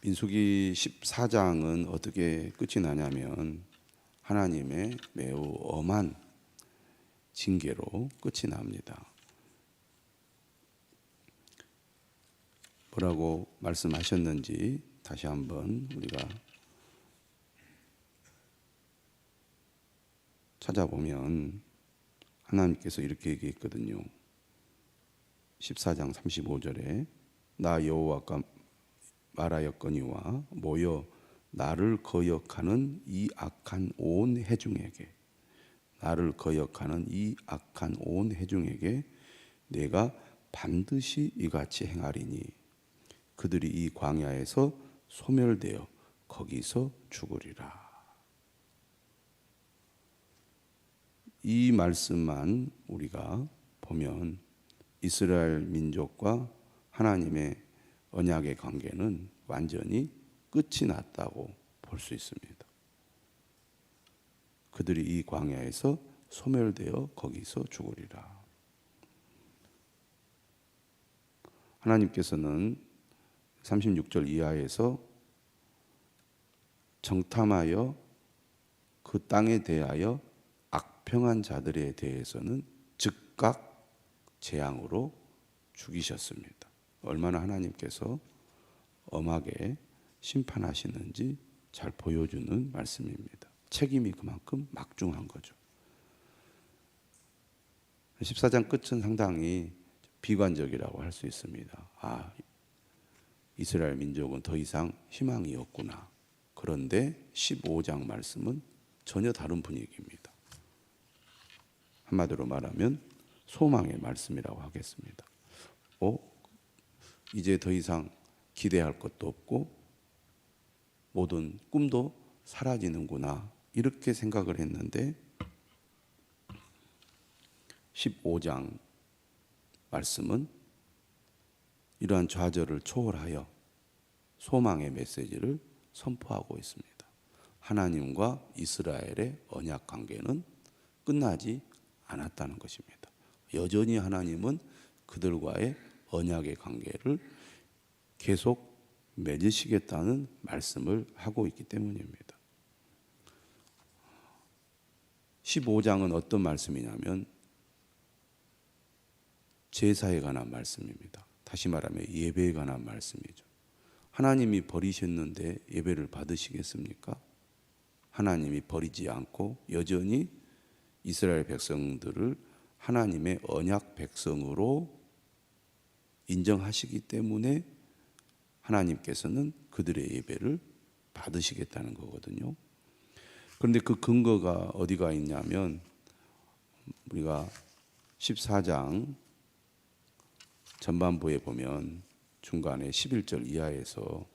민수기 14장은 어떻게 끝이 나냐면 하나님의 매우 엄한 징계로 끝이 납니다. 뭐라고 말씀하셨는지 다시 한번 우리가 찾아보면 하나님께서 이렇게 얘기했거든요. 14장 35절에 나 여호와가 말하였거니와 모여 나를 거역하는 이 악한 온 회중에게 나를 거역하는 이 악한 온 회중에게 내가 반드시 이같이 행하리니 그들이 이 광야에서 소멸되어 거기서 죽으리라. 이 말씀만 우리가 보면 이스라엘 민족과 하나님의 언약의 관계는 완전히 끝이 났다고 볼 수 있습니다. 그들이 이 광야에서 소멸되어 거기서 죽으리라. 하나님께서는 36절 이하에서 정탐하여 그 땅에 대하여 악평한 자들에 대해서는 즉각 재앙으로 죽이셨습니다. 얼마나 하나님께서 엄하게 심판하시는지 잘 보여주는 말씀입니다. 책임이 그만큼 막중한 거죠. 14장 끝은 상당히 비관적이라고 할 수 있습니다. 이스라엘 민족은 더 이상 희망이 없구나. 그런데 15장 말씀은 전혀 다른 분위기입니다. 한마디로 말하면 소망의 말씀이라고 하겠습니다. 이제 더 이상 기대할 것도 없고 모든 꿈도 사라지는구나 이렇게 생각을 했는데 15장 말씀은 이러한 좌절을 초월하여 소망의 메시지를 선포하고 있습니다. 하나님과 이스라엘의 언약 관계는 끝나지 않았다는 것입니다. 여전히 하나님은 그들과의 언약의 관계를 계속 맺으시겠다는 말씀을 하고 있기 때문입니다. 15장은 어떤 말씀이냐면 제사에 관한 말씀입니다. 다시 말하면 예배에 관한 말씀이죠. 하나님이 버리셨는데 예배를 받으시겠습니까? 하나님이 버리지 않고 여전히 이스라엘 백성들을 하나님의 언약 백성으로 인정하시기 때문에 하나님께서는 그들의 예배를 받으시겠다는 거거든요. 그런데 그 근거가 어디가 있냐면 우리가 14장 전반부에 보면 중간에 11절 이하에서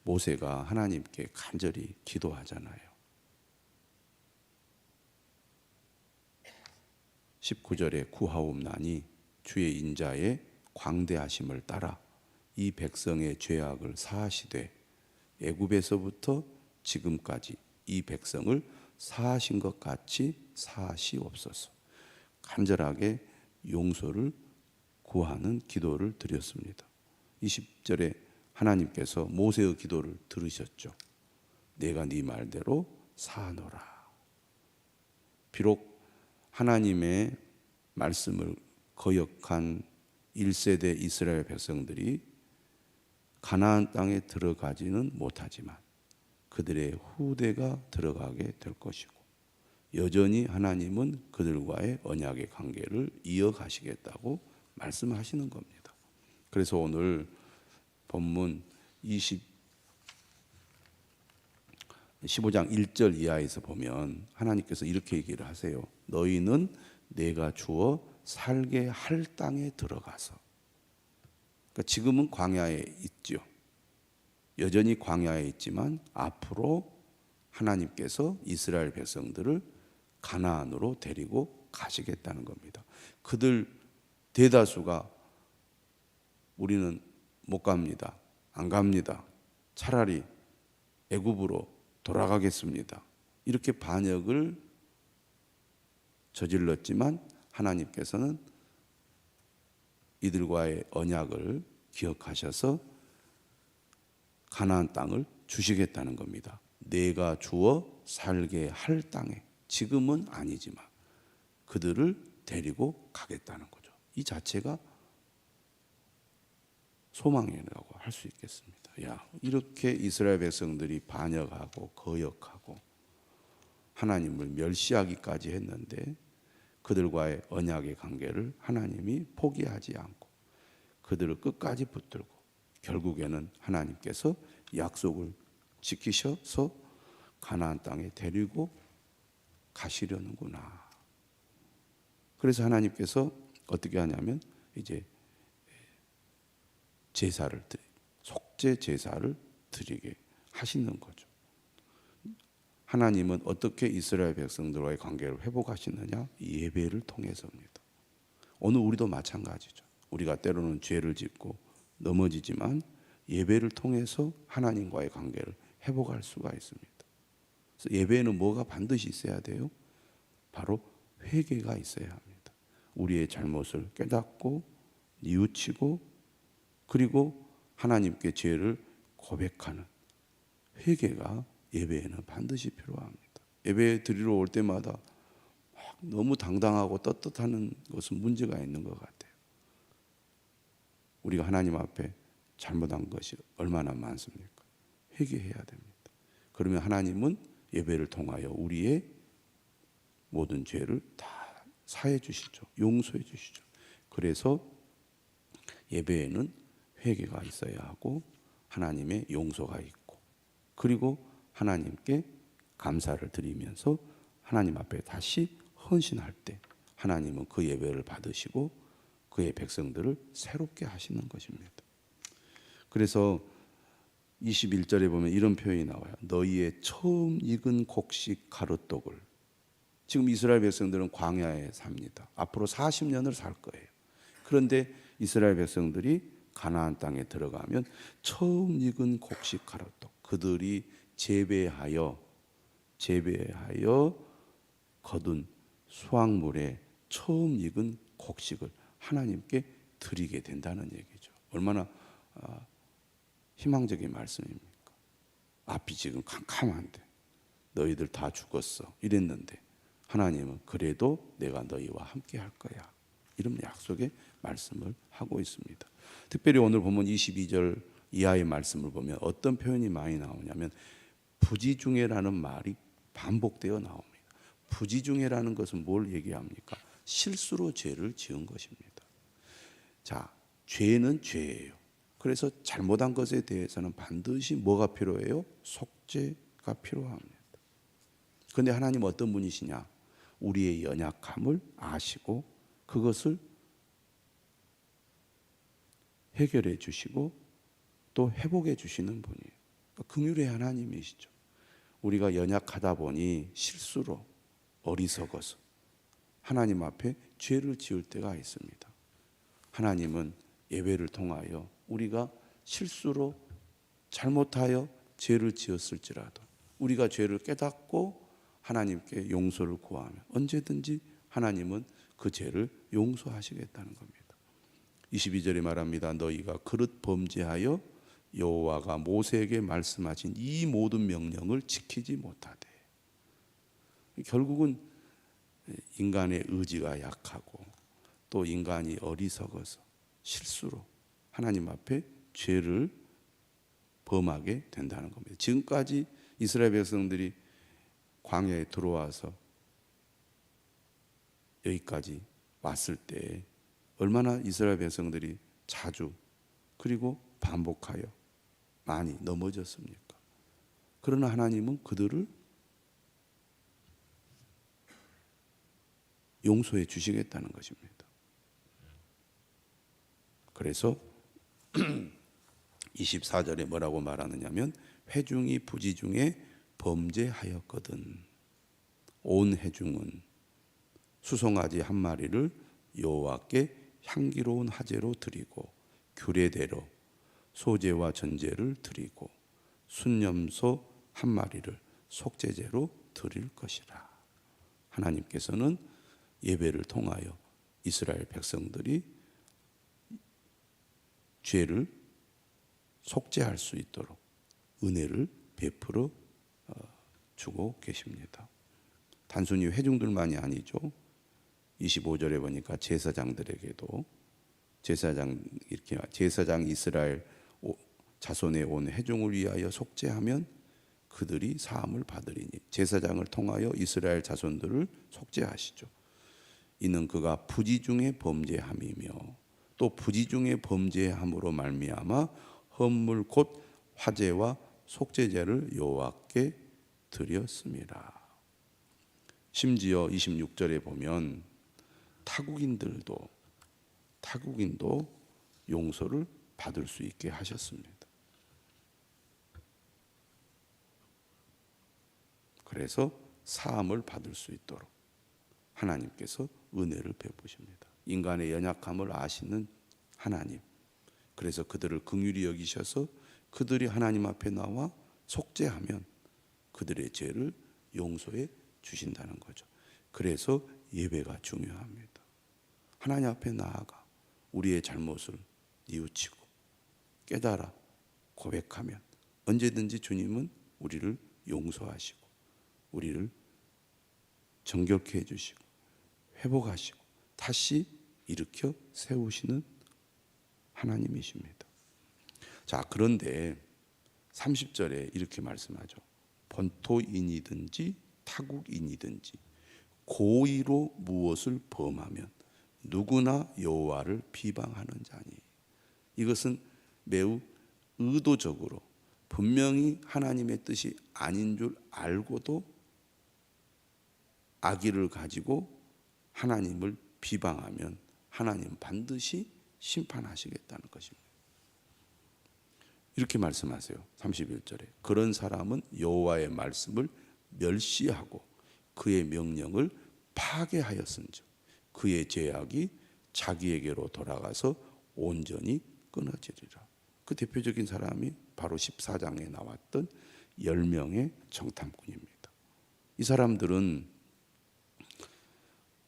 모세가 하나님께 간절히 기도하잖아요. 19절에 구하옵나니 주의 인자의 광대하심을 따라 이 백성의 죄악을 사하시되 애굽에서부터 지금까지 이 백성을 사하신 것 같이 사하시옵소서. 간절하게 용서를 구하는 기도를 드렸습니다. 20절에 하나님께서 모세의 기도를 들으셨죠. 내가 네 말대로 사하노라. 비록 하나님의 말씀을 거역한 1세대 이스라엘 백성들이 가나안 땅에 들어가지는 못하지만 그들의 후대가 들어가게 될 것이고 여전히 하나님은 그들과의 언약의 관계를 이어가시겠다고 말씀하시는 겁니다. 그래서 오늘 본문 15장 1절 이하에서 보면 하나님께서 이렇게 얘기를 하세요. 너희는 내가 주어 살게 할 땅에 들어가서. 그러니까 지금은 광야에 있죠. 여전히 광야에 있지만 앞으로 하나님께서 이스라엘 백성들을 가나안으로 데리고 가시겠다는 겁니다. 그들 대다수가 우리는 못 갑니다. 안 갑니다. 차라리 애굽으로 돌아가겠습니다. 이렇게 반역을 저질렀지만 하나님께서는 이들과의 언약을 기억하셔서 가나안 땅을 주시겠다는 겁니다. 내가 주어 살게 할 땅에, 지금은 아니지만 그들을 데리고 가겠다는 거죠. 이 자체가 소망이라고 할 수 있겠습니다. 이렇게 이스라엘 백성들이 반역하고 거역하고 하나님을 멸시하기까지 했는데 그들과의 언약의 관계를 하나님이 포기하지 않고 그들을 끝까지 붙들고 결국에는 하나님께서 약속을 지키셔서 가나안 땅에 데리고 가시려는구나. 그래서 하나님께서 어떻게 하냐면 이제 제사를 속죄 제사를 드리게 하시는 거죠. 하나님은 어떻게 이스라엘 백성들과의 관계를 회복하시느냐? 예배를 통해서입니다. 오늘 우리도 마찬가지죠. 우리가 때로는 죄를 짓고 넘어지지만 예배를 통해서 하나님과의 관계를 회복할 수가 있습니다. 그래서 예배에는 뭐가 반드시 있어야 돼요? 바로 회개가 있어야 합니다. 우리의 잘못을 깨닫고 뉘우치고 그리고 하나님께 죄를 고백하는 회개가 예배에는 반드시 필요합니다. 예배 드리러 올 때마다 막 너무 당당하고 떳떳하는 것은 문제가 있는 것 같아요. 우리가 하나님 앞에 잘못한 것이 얼마나 많습니까? 회개해야 됩니다. 그러면 하나님은 예배를 통하여 우리의 모든 죄를 다 사해 주시죠. 용서해 주시죠. 그래서 예배에는 회개가 있어야 하고 하나님의 용서가 있고 그리고 하나님께 감사를 드리면서 하나님 앞에 다시 헌신할 때 하나님은 그 예배를 받으시고 그의 백성들을 새롭게 하시는 것입니다. 그래서 21절에 보면 이런 표현이 나와요. 너희의 처음 익은 곡식 가루떡을. 지금 이스라엘 백성들은 광야에 삽니다. 앞으로 40년을 살 거예요. 그런데 이스라엘 백성들이 가나안 땅에 들어가면 처음 익은 곡식 가루떡, 그들이 재배하여 거둔 수확물에 처음 익은 곡식을 하나님께 드리게 된다는 얘기죠. 얼마나 희망적인 말씀입니까? 앞이 지금 캄캄한데 너희들 다 죽었어 이랬는데 하나님은 그래도 내가 너희와 함께 할 거야, 이런 약속의 말씀을 하고 있습니다. 특별히 오늘 보면 22절 이하의 말씀을 보면 어떤 표현이 많이 나오냐면 부지중에라는 말이 반복되어 나옵니다. 부지중에라는 것은 뭘 얘기합니까? 실수로 죄를 지은 것입니다. 자, 죄는 죄예요. 그래서 잘못한 것에 대해서는 반드시 뭐가 필요해요? 속죄가 필요합니다. 그런데 하나님 어떤 분이시냐? 우리의 연약함을 아시고 그것을 해결해 주시고 또 회복해 주시는 분이에요. 긍휼의 하나님이시죠. 우리가 연약하다 보니 실수로 어리석어서 하나님 앞에 죄를 지을 때가 있습니다. 하나님은 예배를 통하여 우리가 실수로 잘못하여 죄를 지었을지라도 우리가 죄를 깨닫고 하나님께 용서를 구하면 언제든지 하나님은 그 죄를 용서하시겠다는 겁니다. 22절에 말합니다. 너희가 그릇 범죄하여 여호와가 모세에게 말씀하신 이 모든 명령을 지키지 못하되. 결국은 인간의 의지가 약하고 또 인간이 어리석어서 실수로 하나님 앞에 죄를 범하게 된다는 겁니다. 지금까지 이스라엘 백성들이 광야에 들어와서 여기까지 왔을 때 얼마나 이스라엘 백성들이 자주 그리고 반복하여 많이 넘어졌습니까? 그러나 하나님은 그들을 용서해 주시겠다는 것입니다. 그래서 24절에 뭐라고 말하느냐면 회중이 부지중에 범죄하였거든 온 회중은 수송아지 한 마리를 여호와께 향기로운 화제로 드리고 규례대로 소제와 전제를 드리고 순염소 한 마리를 속죄제로 드릴 것이라. 하나님께서는 예배를 통하여 이스라엘 백성들이 죄를 속죄할 수 있도록 은혜를 베풀어 주고 계십니다. 단순히 회중들만이 아니죠. 25절에 보니까 제사장들에게도 제사장 이스라엘 자손에 온 회중을 위하여 속죄하면 그들이 사함을 받으리니, 제사장을 통하여 이스라엘 자손들을 속죄하시죠. 이는 그가 부지 중에 범죄함이며 또 부지 중에 범죄함으로 말미암아 헌물 곧 화제와 속죄제를 여호와께 드렸습니다. 심지어 26절에 보면 타국인도 용서를 받을 수 있게 하셨습니다. 그래서 사함을 받을 수 있도록 하나님께서 은혜를 베푸십니다. 인간의 연약함을 아시는 하나님, 그래서 그들을 긍휼히 여기셔서 그들이 하나님 앞에 나와 속죄하면 그들의 죄를 용서해 주신다는 거죠. 그래서 예배가 중요합니다. 하나님 앞에 나아가 우리의 잘못을 뉘우치고 깨달아 고백하면 언제든지 주님은 우리를 용서하시고 우리를 정결케 해주시고 회복하시고 다시 일으켜 세우시는 하나님이십니다. 자, 그런데 30절에 이렇게 말씀하죠. 본토인이든지 타국인이든지 고의로 무엇을 범하면 누구나 여호와를 비방하는 자니. 이것은 매우 의도적으로 분명히 하나님의 뜻이 아닌 줄 알고도 악의를 가지고 하나님을 비방하면 하나님 반드시 심판하시겠다는 것입니다. 이렇게 말씀하세요. 31절에 그런 사람은 여호와의 말씀을 멸시하고 그의 명령을 파괴하였은즉 그의 죄악이 자기에게로 돌아가서 온전히 끊어지리라. 그 대표적인 사람이 바로 14장에 나왔던 10명의 정탐꾼입니다. 이 사람들은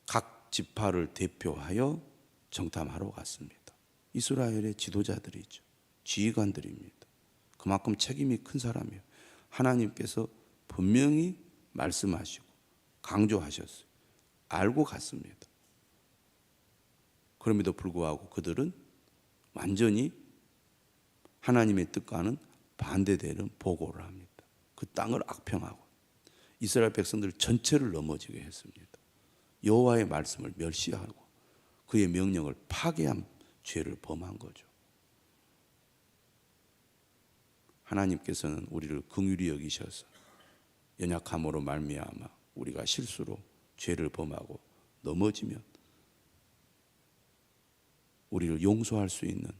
각 지파를 대표하여 정탐하러 갔습니다. 이스라엘의 지도자들이죠. 지휘관들입니다. 그만큼 책임이 큰 사람이에요. 하나님께서 분명히 말씀하시고 강조하셨어요. 알고 갔습니다. 그럼에도 불구하고 그들은 완전히 하나님의 뜻과는 반대되는 보고를 합니다. 그 땅을 악평하고 이스라엘 백성들 전체를 넘어지게 했습니다. 여호와의 말씀을 멸시하고 그의 명령을 파괴한 죄를 범한 거죠. 하나님께서는 우리를 긍휼히 여기셔서 연약함으로 말미암아 우리가 실수로 죄를 범하고 넘어지면 우리를 용서할 수 있는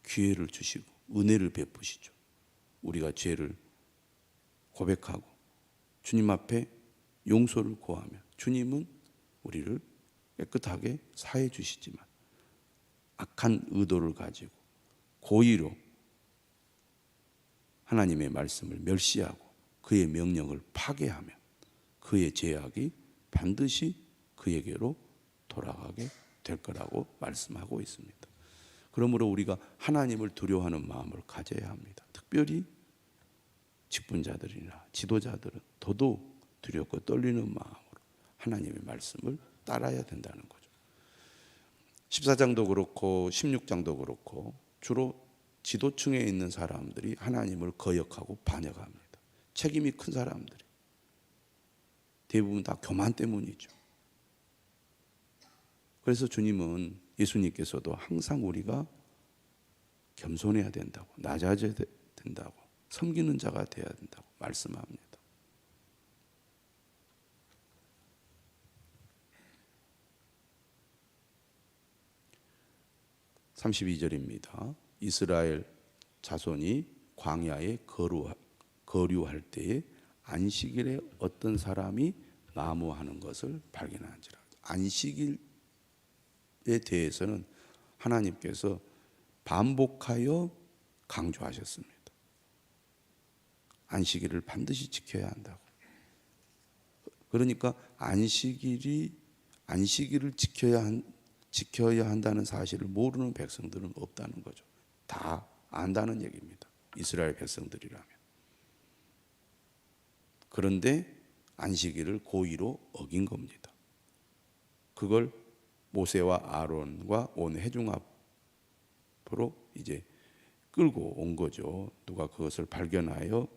기회를 주시고 은혜를 베푸시죠. 우리가 죄를 고백하고 주님 앞에 용서를 구하면 주님은 우리를 깨끗하게 사해 주시지만 악한 의도를 가지고 고의로 하나님의 말씀을 멸시하고 그의 명령을 파괴하면 그의 죄악이 반드시 그에게로 돌아가게 될 거라고 말씀하고 있습니다. 그러므로 우리가 하나님을 두려워하는 마음을 가져야 합니다. 특별히 직분자들이나 지도자들은 더더욱 두렵고 떨리는 마음으로 하나님의 말씀을 따라야 된다는 거죠. 14장도 그렇고 16장도 그렇고 주로 지도층에 있는 사람들이 하나님을 거역하고 반역합니다. 책임이 큰 사람들이 대부분 다 교만 때문이죠. 그래서 주님은 예수님께서도 항상 우리가 겸손해야 된다고, 낮아져야 된다고, 섬기는 자가 되어야 된다고 말씀합니다. (32절입니다) 이스라엘 자손이 광야에 거류할 때에 안식일에 어떤 사람이 나무하는 것을 발견한지라. 안식일에 대해서는 하나님께서 반복하여 강조하셨습니다. 안식일을 반드시 지켜야 한다고. 그러니까 안식일을 지켜야 한다는 사실을 모르는 백성들은 없다는 거죠. 다 안다는 얘기입니다. 이스라엘 백성들이라면. 그런데 안식일을 고의로 어긴 겁니다. 그걸 모세와 아론과 온 회중 앞으로 이제 끌고 온 거죠. 누가 그것을 발견하여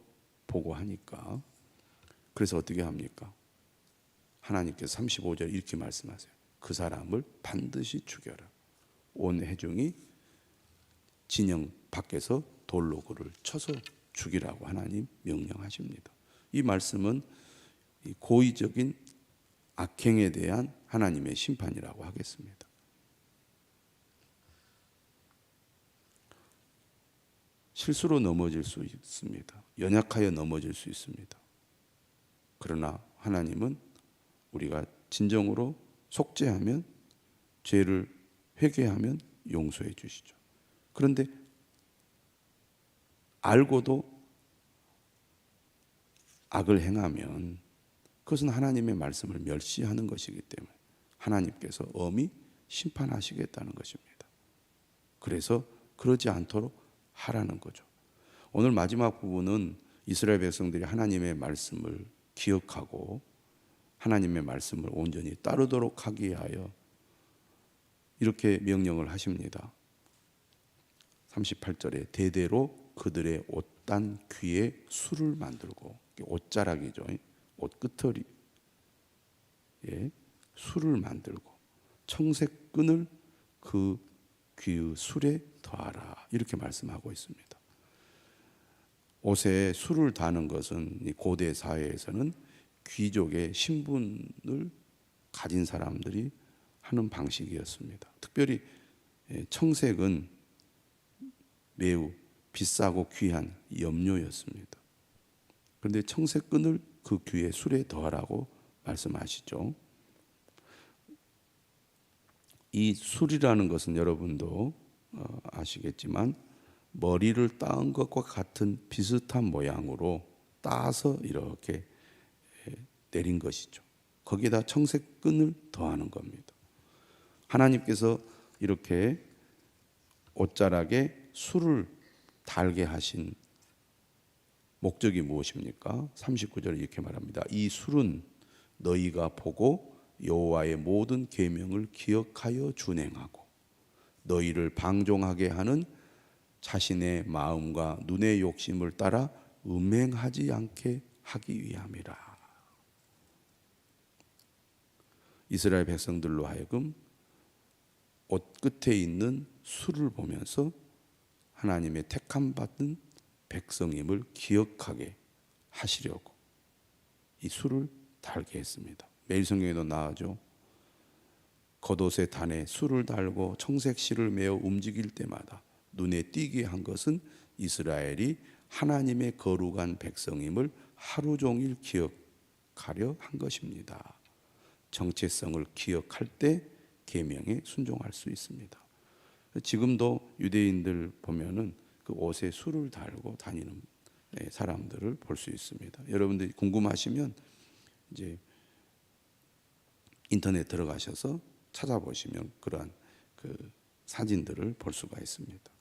보고하니까. 그래서 어떻게 합니까? 하나님께서 35절 이렇게 말씀하세요. 그 사람을 반드시 죽여라. 온 회중이 진영 밖에서 돌로 그를 쳐서 죽이라고 하나님 명령하십니다. 이 말씀은 고의적인 악행에 대한 하나님의 심판이라고 하겠습니다. 실수로 넘어질 수 있습니다. 연약하여 넘어질 수 있습니다. 그러나 하나님은 우리가 진정으로 속죄하면, 죄를 회개하면 용서해 주시죠. 그런데 알고도 악을 행하면 그것은 하나님의 말씀을 멸시하는 것이기 때문에 하나님께서 엄히 심판하시겠다는 것입니다. 그래서 그러지 않도록 하라는 거죠. 오늘 마지막 부분은 이스라엘 백성들이 하나님의 말씀을 기억하고 하나님의 말씀을 온전히 따르도록 하기 위하여 이렇게 명령을 하십니다. 38절에 대대로 그들의 옷단 귀에 술을 만들고, 옷자락이죠. 옷끝털이 술을 만들고 청색 끈을 그 귀의 술에 더하라, 이렇게 말씀하고 있습니다. 옷에 술을 다는 것은 고대 사회에서는 귀족의 신분을 가진 사람들이 하는 방식이었습니다. 특별히 청색은 매우 비싸고 귀한 염료였습니다. 그런데 청색끈을 그 귀에 술에 더하라고 말씀하시죠. 이 술이라는 것은 여러분도 아시겠지만 머리를 따은 것과 같은 비슷한 모양으로 따서 이렇게 내린 것이죠. 거기에다 청색끈을 더하는 겁니다. 하나님께서 이렇게 옷자락에 술을 달게 하신 목적이 무엇입니까? 39절에 이렇게 말합니다. 이 술은 너희가 보고 여호와의 모든 계명을 기억하여 준행하고 너희를 방종하게 하는 자신의 마음과 눈의 욕심을 따라 음행하지 않게 하기 위함이라. 이스라엘 백성들로 하여금 옷 끝에 있는 술을 보면서 하나님의 택함 받은 백성임을 기억하게 하시려고 이 술을 달게 했습니다. 매일 성경에도 나오죠. 겉옷의 단에 술을 달고 청색 실을 메어 움직일 때마다 눈에 띄게 한 것은 이스라엘이 하나님의 거룩한 백성임을 하루 종일 기억하려 한 것입니다. 정체성을 기억할 때 계명에 순종할 수 있습니다. 지금도 유대인들 보면은 그 옷에 술을 달고 다니는 사람들을 볼 수 있습니다. 여러분들이 궁금하시면 이제 인터넷 들어가셔서 찾아보시면 그러한 그 사진들을 볼 수가 있습니다.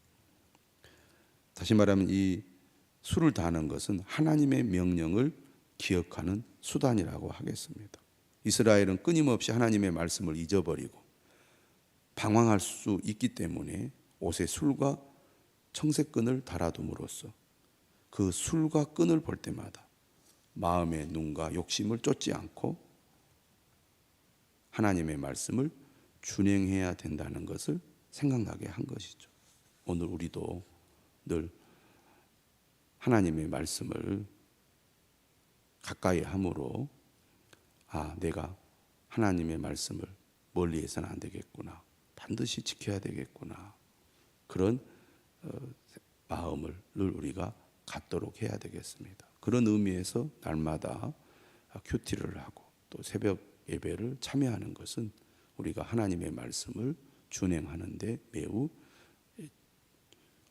다시 말하면 이 술을 다는 것은 하나님의 명령을 기억하는 수단이라고 하겠습니다. 이스라엘은 끊임없이 하나님의 말씀을 잊어버리고 방황할 수 있기 때문에 옷에 술과 청색끈을 달아둠으로써 그 술과 끈을 볼 때마다 마음의 눈과 욕심을 쫓지 않고 하나님의 말씀을 준행해야 된다는 것을 생각나게 한 것이죠. 오늘 우리도 늘 하나님의 말씀을 가까이 함으로 내가 하나님의 말씀을 멀리해서는 안 되겠구나, 반드시 지켜야 되겠구나, 그런 마음을 늘 우리가 갖도록 해야 되겠습니다. 그런 의미에서 날마다 큐티를 하고 또 새벽 예배를 참여하는 것은 우리가 하나님의 말씀을 준행하는 데 매우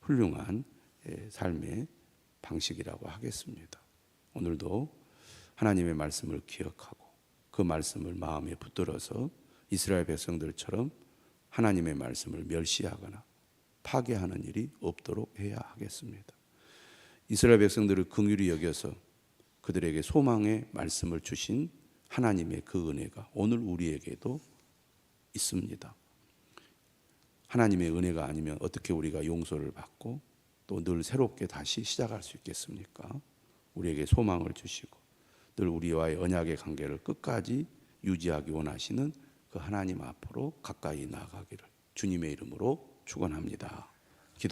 훌륭한 삶의 방식이라고 하겠습니다. 오늘도 하나님의 말씀을 기억하고 그 말씀을 마음에 붙들어서 이스라엘 백성들처럼 하나님의 말씀을 멸시하거나 파괴하는 일이 없도록 해야 하겠습니다. 이스라엘 백성들을 긍휼히 여겨서 그들에게 소망의 말씀을 주신 하나님의 그 은혜가 오늘 우리에게도 있습니다. 하나님의 은혜가 아니면 어떻게 우리가 용서를 받고 또 늘 새롭게 다시 시작할 수 있겠습니까? 우리에게 소망을 주시고 늘 우리와의 언약의 관계를 끝까지 유지하기 원하시는 그 하나님 앞으로 가까이 나아가기를 주님의 이름으로 축원합니다.